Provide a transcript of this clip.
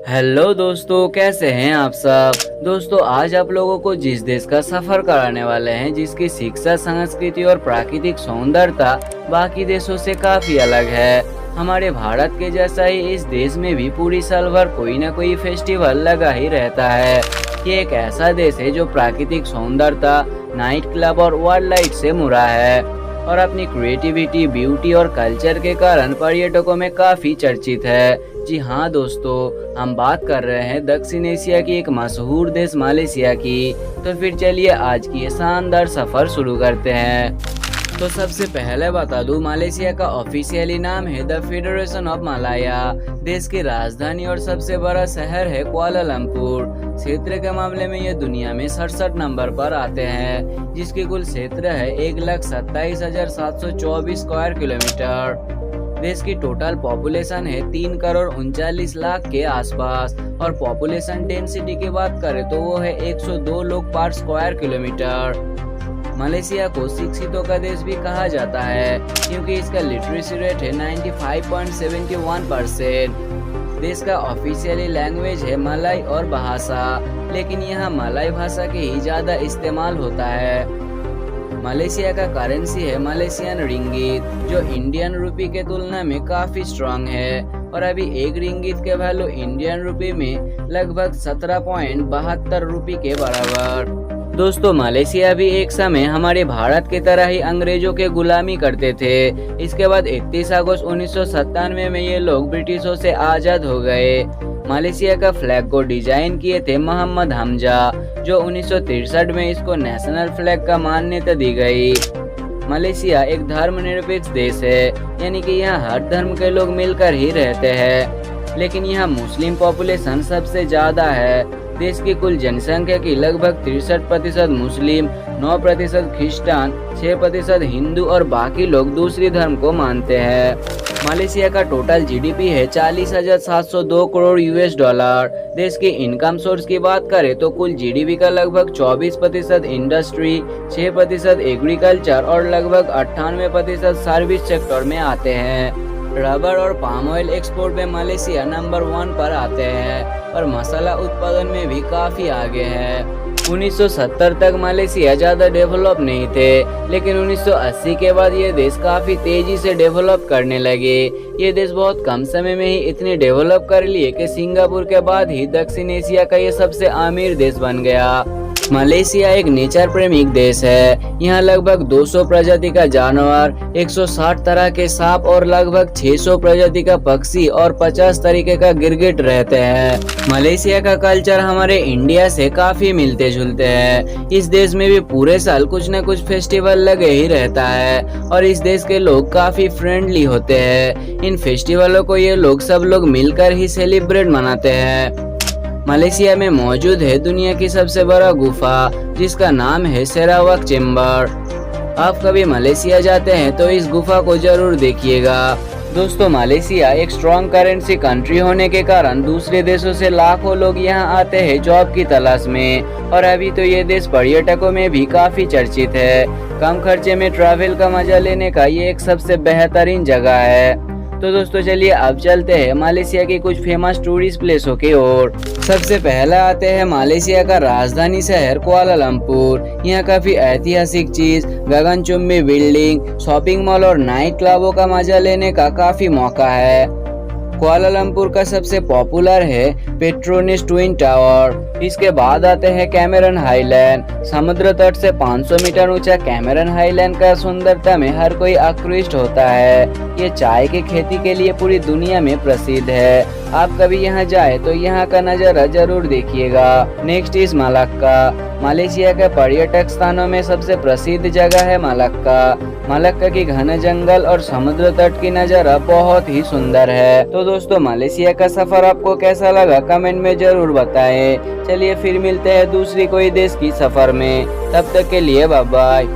Hello दोस्तों, कैसे हैं आप सब। दोस्तों, आज आप लोगों को जिस देश का सफर कराने वाले हैं, जिसकी शिक्षा, संस्कृति और प्राकृतिक सौंदर्यता बाकी देशों से काफी अलग है। हमारे भारत के जैसा ही इस देश में भी पूरी साल भर कोई न कोई फेस्टिवल लगा ही रहता है। ये एक ऐसा देश है जो प्राकृतिक सौंदर्यता, नाइट क्लब और वाइल्ड लाइफ से मुरा है और अपनी क्रिएटिविटी, ब्यूटी और कल्चर के कारण पर्यटकों में काफी चर्चित है। जी हाँ दोस्तों, हम बात कर रहे हैं दक्षिण एशिया की एक मशहूर देश मालयशिया की। तो फिर चलिए आज की ये शानदार सफर शुरू करते हैं। तो सबसे पहले बता दूं, मालयशिया का ऑफिशियली नाम है द फेडरेशन ऑफ मलाया। देश की राजधानी और सबसे बड़ा शहर है कुआलालंपुर। क्षेत्र के मामले में ये दुनिया में 67 नंबर पर आते हैं, जिसकी कुल क्षेत्र है 1,27,724 स्क्वायर किलोमीटर। देश की टोटल पॉपुलेशन है 3,39,00,000 के आसपास और पॉपुलेशन डेंसिटी की बात करें तो वो है 102 लोग पर स्क्वायर किलोमीटर। मलेशिया को शिक्षितों का देश भी कहा जाता है क्योंकि इसका लिटरेसी रेट है 95.71%। देश का ऑफिशियली लैंग्वेज है मलय और भाषा, लेकिन यहाँ मलय भाषा के ही ज्यादा इस्तेमाल होता है। मलेशिया का करेंसी है मलेशियन रिंगित, जो इंडियन रुपी के तुलना में काफी स्ट्रांग है और अभी एक रिंगित के वैल्यू इंडियन रुपी में लगभग 17.72 रुपी के बराबर। दोस्तों, मलेशिया भी एक समय हमारे भारत की तरह ही अंग्रेजों के गुलामी करते थे। इसके बाद 31 अगस्त 1997 में ये लोग ब्रिटिशों से आजाद हो गए। मलेशिया का फ्लैग को डिजाइन किए थे मोहम्मद हमजा, जो 1963 में इसको नेशनल फ्लैग का मान्यता दी गई। मलेशिया एक धर्मनिरपेक्ष देश है, यानी कि यहाँ हर धर्म के लोग मिलकर ही रहते हैं, लेकिन यहाँ मुस्लिम पॉपुलेशन सबसे ज्यादा है। देश की कुल जनसंख्या की लगभग 63% मुस्लिम, 9% क्रिश्चियन, 6% हिंदू और बाकी लोग दूसरी धर्म को मानते हैं। मलेशिया का टोटल जीडीपी है 40,702 करोड़ US डॉलर। देश की इनकम सोर्स की बात करें तो कुल जीडीपी का लगभग 24% इंडस्ट्री, 6% एग्रीकल्चर और लगभग 98% सर्विस सेक्टर में आते हैं। रबर और पाम ऑयल एक्सपोर्ट में मलेशिया नंबर 1 पर आते हैं और मसाला उत्पादन में भी काफी आगे है। 1970 तक मलेशिया ज्यादा डेवलप नहीं थे, लेकिन 1980 के बाद ये देश काफी तेजी से डेवलप करने लगे। ये देश बहुत कम समय में ही इतने डेवलप कर लिए कि सिंगापुर के बाद ही दक्षिण एशिया का ये सबसे अमीर देश बन गया। मलेशिया एक नेचर प्रेमिक देश है। यहाँ लगभग 200 प्रजाति का जानवर, 160 तरह के सांप और लगभग 600 प्रजाति का पक्षी और 50 तरीके का गिरगिट रहते हैं। मलेशिया का कल्चर हमारे इंडिया से काफी मिलते जुलते हैं। इस देश में भी पूरे साल कुछ न कुछ फेस्टिवल लगे ही रहता है और इस देश के लोग काफी फ्रेंडली होते हैं। इन फेस्टिवलों को ये लोग सब लोग मिलकर ही सेलिब्रेट मनाते हैं। मलेशिया में मौजूद है दुनिया की सबसे बड़ा गुफा, जिसका नाम है सेरावक चेम्बर। आप कभी मलेशिया जाते हैं तो इस गुफा को जरूर देखिएगा। दोस्तों, मलेशिया एक स्ट्रॉन्ग करेंसी कंट्री होने के कारण दूसरे देशों से लाखों लोग यहाँ आते हैं जॉब की तलाश में और अभी तो ये देश पर्यटकों में भी काफी चर्चित है। कम खर्चे में ट्रैवल का मजा लेने का ये एक सबसे बेहतरीन जगह है। तो दोस्तों चलिए अब चलते हैं मलेशिया की कुछ फेमस टूरिस्ट प्लेसों की ओर। सबसे पहले आते हैं मलेशिया का राजधानी शहर कुआलालंपुर। यहाँ काफी ऐतिहासिक चीज, गगनचुंबी बिल्डिंग, शॉपिंग मॉल और नाइट क्लबों का मजा लेने का काफी मौका है। कुआलालंपुर का सबसे पॉपुलर है पेट्रोनिस ट्विन टावर। इसके बाद आते हैं कैमरन हाईलैंड। समुद्र तट से 500 मीटर ऊंचा कैमरन हाईलैंड का सुंदरता में हर कोई आकृष्ट होता है। ये चाय की खेती के लिए पूरी दुनिया में प्रसिद्ध है। आप कभी यहाँ जाए तो यहाँ का नजारा जरूर देखिएगा। Next is Malacca. मलेशिया के पर्यटक स्थानों में सबसे प्रसिद्ध जगह है मलक्का। मलक्का की घने जंगल और समुद्र तट की नजारा बहुत ही सुंदर है। तो दोस्तों, मलेशिया का सफर आपको कैसा लगा कमेंट में जरूर बताएं। चलिए फिर मिलते हैं दूसरी कोई देश की सफर में। तब तक के लिए बाय बाय।